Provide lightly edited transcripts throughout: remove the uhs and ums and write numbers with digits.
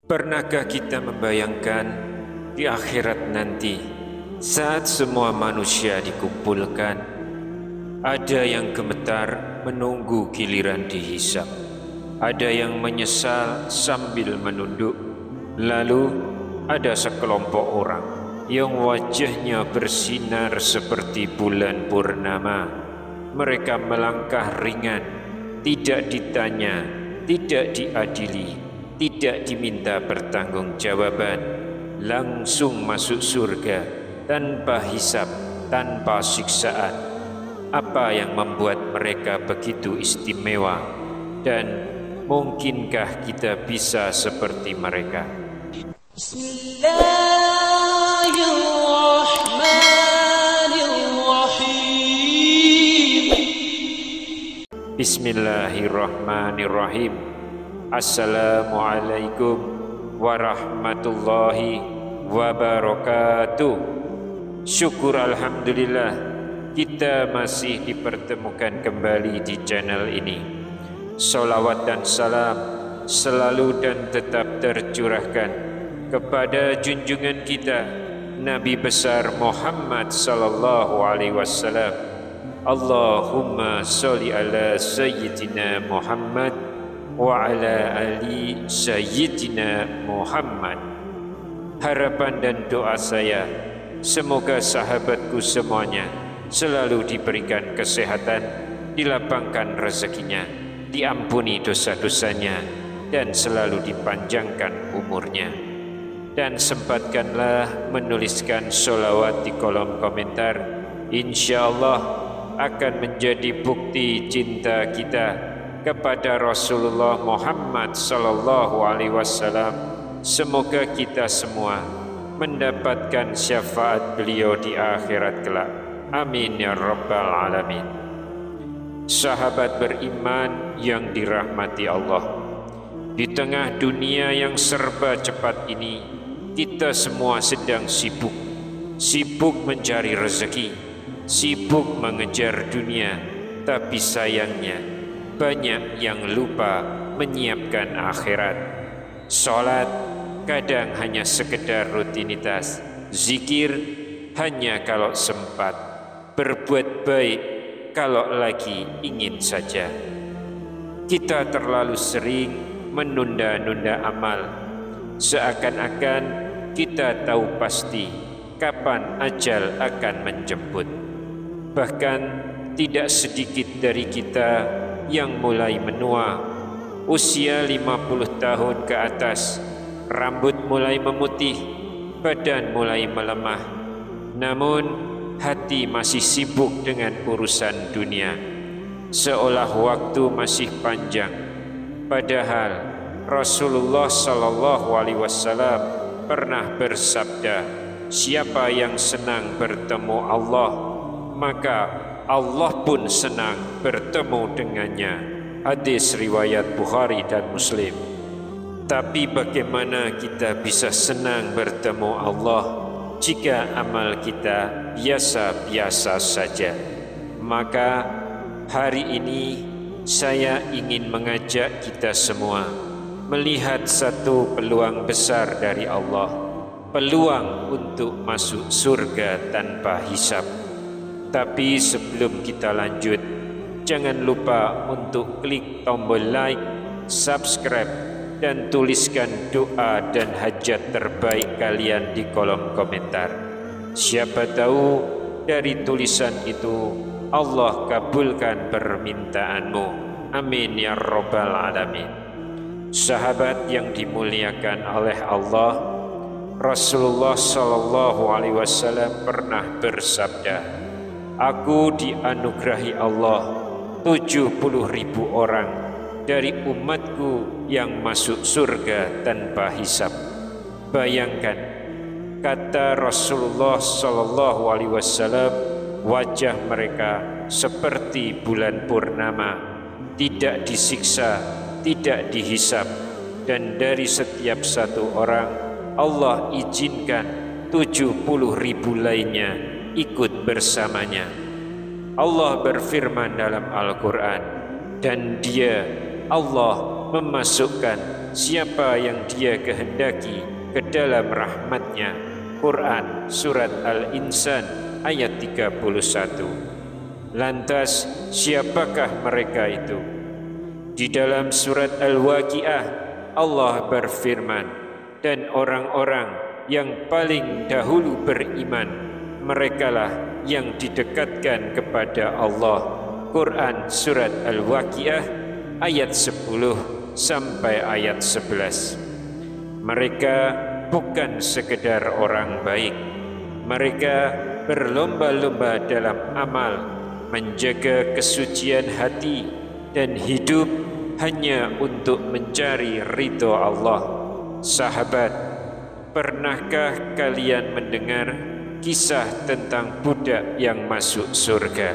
Pernahkah kita membayangkan di akhirat nanti, saat semua manusia dikumpulkan, ada yang gemetar menunggu giliran dihisab, ada yang menyesal sambil menunduk, lalu ada sekelompok orang yang wajahnya bersinar seperti bulan purnama. Mereka melangkah ringan, tidak ditanya, tidak diadili, tidak diminta pertanggungjawaban, langsung masuk surga tanpa hisab, tanpa siksaan. Apa yang membuat mereka begitu istimewa, dan mungkinkah kita bisa seperti mereka? Bismillahirrahmanirrahim. Assalamualaikum warahmatullahi wabarakatuh. Syukur alhamdulillah, kita masih dipertemukan kembali di channel ini. Salawat dan salam selalu dan tetap tercurahkan kepada junjungan kita Nabi besar Muhammad sallallahu alaihi wasallam. Allahumma sholli ala sayyidina Muhammad wa ala ali sayyidina Muhammad. Harapan dan doa saya, semoga sahabatku semuanya selalu diberikan kesehatan, dilapangkan rezekinya, diampuni dosa-dosanya, dan selalu dipanjangkan umurnya. Dan sempatkanlah menuliskan sholawat di kolom komentar. InsyaAllah akan menjadi bukti cinta kita kepada Rasulullah Muhammad sallallahu alaihi wasallam. Semoga kita semua mendapatkan syafaat beliau di akhirat kelak. Amin ya rabbal alamin. Sahabat beriman yang dirahmati Allah, di tengah dunia yang serba cepat ini, kita semua sedang sibuk mencari rezeki, sibuk mengejar dunia, tapi sayangnya banyak yang lupa menyiapkan akhirat. Salat kadang hanya sekedar rutinitas, zikir hanya kalau sempat, berbuat baik kalau lagi ingin saja. Kita terlalu sering menunda-nunda amal, seakan-akan kita tahu pasti kapan ajal akan menjemput. Bahkan tidak sedikit dari kita yang mulai menua, usia 50 tahun ke atas, rambut mulai memutih, badan mulai melemah, namun hati masih sibuk dengan urusan dunia, seolah waktu masih panjang. Padahal Rasulullah sallallahu alaihi wasallam pernah bersabda, siapa yang senang bertemu Allah, maka Allah pun senang bertemu dengannya. Hadis riwayat Bukhari dan Muslim. Tapi bagaimana kita bisa senang bertemu Allah jika amal kita biasa-biasa saja? Maka hari ini saya ingin mengajak kita semua melihat satu peluang besar dari Allah, peluang untuk masuk surga tanpa hisab. Tapi sebelum kita lanjut, jangan lupa untuk klik tombol like, subscribe, dan tuliskan doa dan hajat terbaik kalian di kolom komentar. Siapa tahu dari tulisan itu Allah kabulkan permintaanmu. Amin ya rabbal alamin. Sahabat yang dimuliakan oleh Allah, Rasulullah sallallahu alaihi wasallam pernah bersabda, aku dianugerahi Allah 70.000 orang dari umatku yang masuk surga tanpa hisab. Bayangkan, kata Rasulullah sallallahu alaihi wasallam, wajah mereka seperti bulan purnama, tidak disiksa, tidak dihisab, dan dari setiap satu orang Allah izinkan 70.000 lainnya ikut bersamanya. Allah berfirman dalam Al-Quran, dan dia Allah memasukkan siapa yang Dia kehendaki ke dalam rahmat-Nya. Quran Surat Al-Insan ayat 31. Lantas siapakah mereka itu? Di dalam Surat Al-Waqiah Allah berfirman, dan orang-orang yang paling dahulu beriman, merekalah yang didekatkan kepada Allah. Quran Surat Al-Waqiah ayat 10 sampai ayat 11. Mereka bukan sekedar orang baik. Mereka berlomba-lomba dalam amal, menjaga kesucian hati, dan hidup hanya untuk mencari ridho Allah. Sahabat, pernahkah kalian mendengar kisah tentang budak yang masuk surga?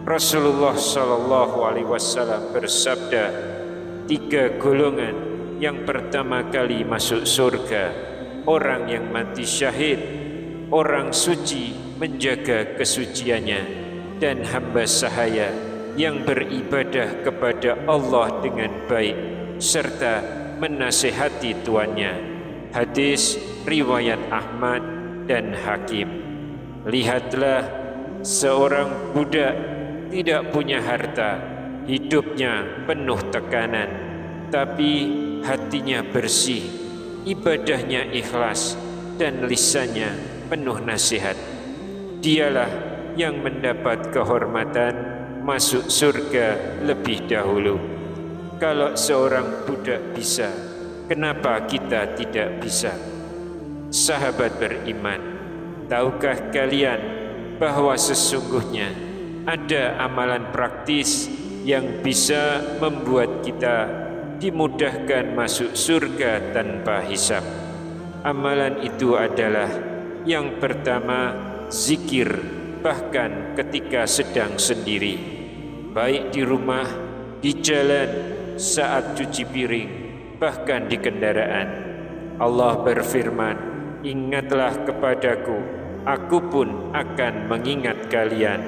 Rasulullah SAW bersabda, 3 golongan yang pertama kali masuk surga: orang yang mati syahid, orang suci menjaga kesuciannya, dan hamba sahaya yang beribadah kepada Allah dengan baik serta menasihati tuannya. Hadis riwayat Ahmad dan Hakim. Lihatlah, seorang budak tidak punya harta, hidupnya penuh tekanan, tapi hatinya bersih, ibadahnya ikhlas, dan lisannya penuh nasihat. Dialah yang mendapat kehormatan masuk surga lebih dahulu. Kalau seorang budak bisa, kenapa kita tidak bisa? Sahabat beriman, tahukah kalian bahwa sesungguhnya ada amalan praktis yang bisa membuat kita dimudahkan masuk surga tanpa hisab? Amalan itu adalah yang pertama, zikir, bahkan ketika sedang sendiri, baik di rumah, di jalan, saat cuci piring, bahkan di kendaraan. Allah berfirman, ingatlah kepadaku, aku pun akan mengingat kalian.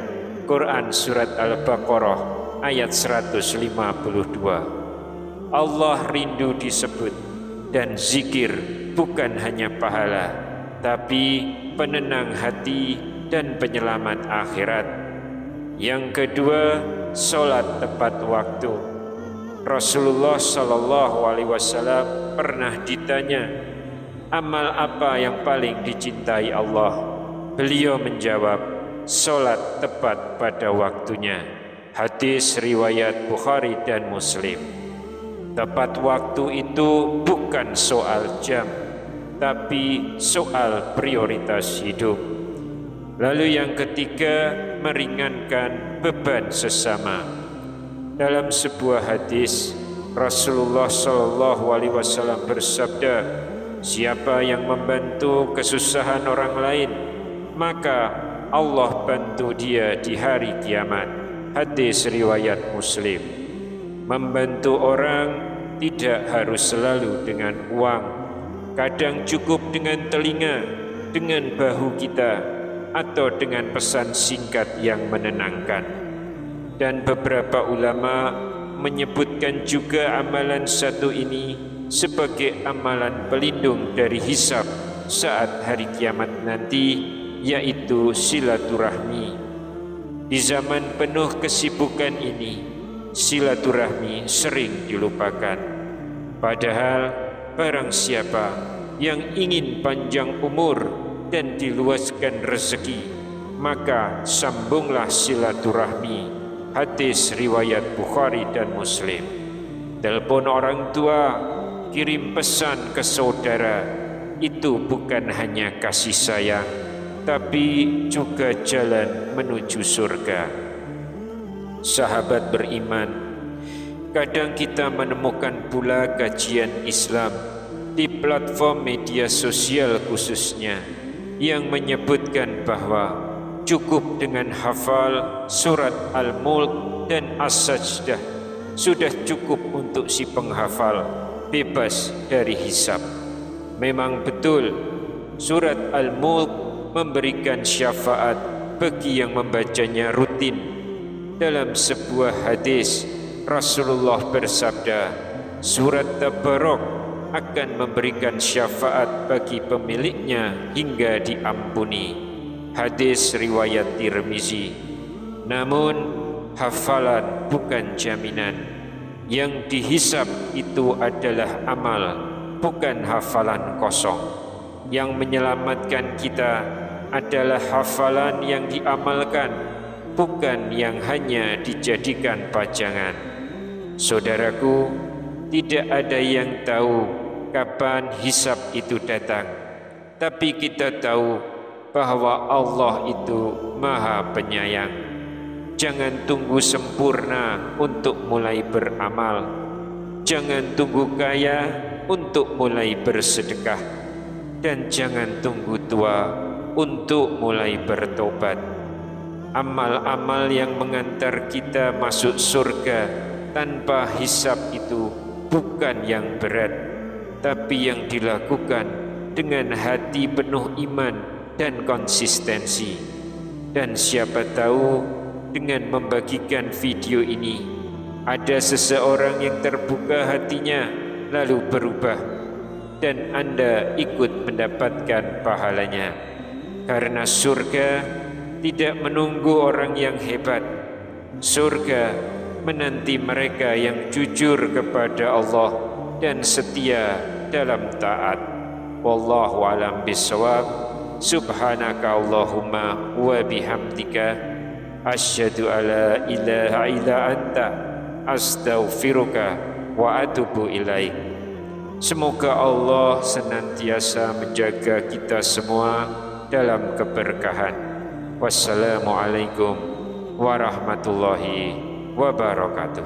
Quran Surat Al-Baqarah ayat 152. Allah rindu disebut, dan zikir bukan hanya pahala, tapi penenang hati dan penyelamat akhirat. Yang kedua, sholat tepat waktu. Rasulullah SAW pernah ditanya, amal apa yang paling dicintai Allah? Beliau menjawab, sholat tepat pada waktunya. Hadis riwayat Bukhari dan Muslim. Tepat waktu itu bukan soal jam, tapi soal prioritas hidup. Lalu yang ketiga, meringankan beban sesama. Dalam sebuah hadis, Rasulullah SAW bersabda, siapa yang membantu kesusahan orang lain, maka Allah bantu dia di hari kiamat. Hadis riwayat Muslim. Membantu orang tidak harus selalu dengan uang. Kadang cukup dengan telinga, dengan bahu kita, atau dengan pesan singkat yang menenangkan. Dan beberapa ulama menyebutkan juga amalan satu ini sebagai amalan pelindung dari hisab saat hari kiamat nanti, yaitu silaturahmi. Di zaman penuh kesibukan ini, silaturahmi sering dilupakan. Padahal barang siapa yang ingin panjang umur dan diluaskan rezeki, maka sambunglah silaturahmi. Hadis riwayat Bukhari dan Muslim. Telepon orang tua, kirim pesan ke saudara, itu bukan hanya kasih sayang, tapi juga jalan menuju surga. Sahabat beriman, kadang kita menemukan pula kajian Islam di platform media sosial khususnya yang menyebutkan bahwa cukup dengan hafal surat Al-Mulk dan As-Sajdah sudah cukup untuk si penghafal bebas dari hisab. Memang betul, surat Al-Mulk memberikan syafaat bagi yang membacanya rutin. Dalam sebuah hadis, Rasulullah bersabda, Surat Tabarok akan memberikan syafaat bagi pemiliknya hingga diampuni. Hadis riwayat Tirmizi. Namun hafalan bukan jaminan. Yang dihisab itu adalah amal, bukan hafalan kosong. Yang menyelamatkan kita adalah hafalan yang diamalkan, bukan yang hanya dijadikan pajangan. Saudaraku, tidak ada yang tahu kapan hisab itu datang, tapi kita tahu bahwa Allah itu Maha Penyayang. Jangan tunggu sempurna untuk mulai beramal. Jangan tunggu kaya untuk mulai bersedekah. Dan jangan tunggu tua untuk mulai bertobat. Amal-amal yang mengantar kita masuk surga tanpa hisab itu bukan yang berat, tapi yang dilakukan dengan hati penuh iman dan konsistensi. Dan siapa tahu dengan membagikan video ini ada seseorang yang terbuka hatinya lalu berubah, dan Anda ikut mendapatkan pahalanya. Karena surga tidak menunggu orang yang hebat. Surga menanti mereka yang jujur kepada Allah dan setia dalam taat. Wallahu a'lam bishawab. Subhanaka Allahumma wa bihamdika asyhadu alla ilaha illa anta astaghfiruka wa atubu ilaik. Semoga Allah senantiasa menjaga kita semua dalam keberkahan. Wassalamualaikum warahmatullahi wabarakatuh.